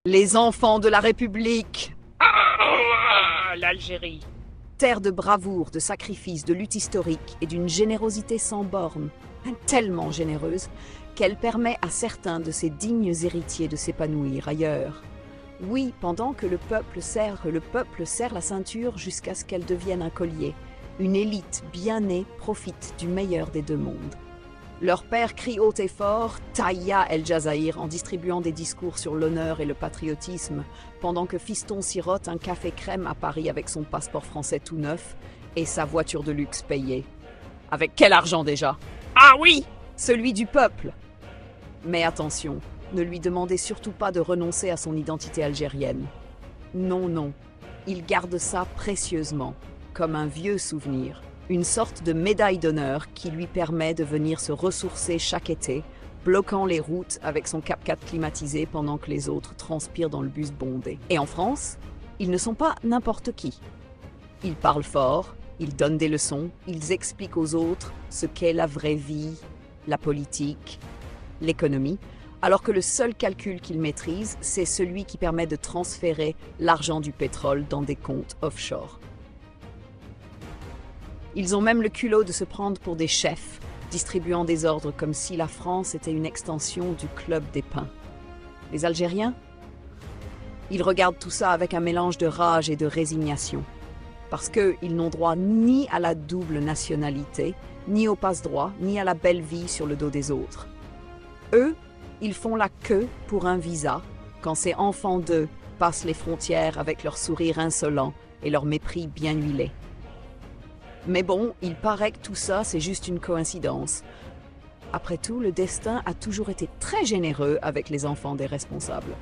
Les enfants de la République! Ah, l'Algérie. Terre de bravoure, de sacrifice, de lutte historique et d'une générosité sans bornes, tellement généreuse qu'elle permet à certains de ses dignes héritiers de s'épanouir ailleurs. Oui, pendant que le peuple serre la ceinture jusqu'à ce qu'elle devienne un collier, une élite bien née profite du meilleur des deux mondes. Leur père crie haut et fort « Taïa El Jazaïr » en distribuant des discours sur l'honneur et le patriotisme, pendant que fiston sirote un café crème à Paris avec son passeport français tout neuf et sa voiture de luxe payée. Avec quel argent déjà? Ah oui! Celui du peuple! Mais attention, ne lui demandez surtout pas de renoncer à son identité algérienne. Non, non, il garde ça précieusement, comme un vieux souvenir. Une sorte de médaille d'honneur qui lui permet de venir se ressourcer chaque été, bloquant les routes avec son 4x4 climatisé pendant que les autres transpirent dans le bus bondé. Et en France, ils ne sont pas n'importe qui. Ils parlent fort, ils donnent des leçons, ils expliquent aux autres ce qu'est la vraie vie, la politique, l'économie, alors que le seul calcul qu'ils maîtrisent, c'est celui qui permet de transférer l'argent du pétrole dans des comptes offshore. Ils ont même le culot de se prendre pour des chefs, distribuant des ordres comme si la France était une extension du club des pins. Les Algériens? Ils regardent tout ça avec un mélange de rage et de résignation, parce qu'ils n'ont droit ni à la double nationalité, ni au passe-droit, ni à la belle vie sur le dos des autres. Eux, ils font la queue pour un visa quand ces enfants d'eux passent les frontières avec leur sourire insolent et leur mépris bien huilé. Mais bon, il paraît que tout ça, c'est juste une coïncidence. Après tout, le destin a toujours été très généreux avec les enfants des responsables.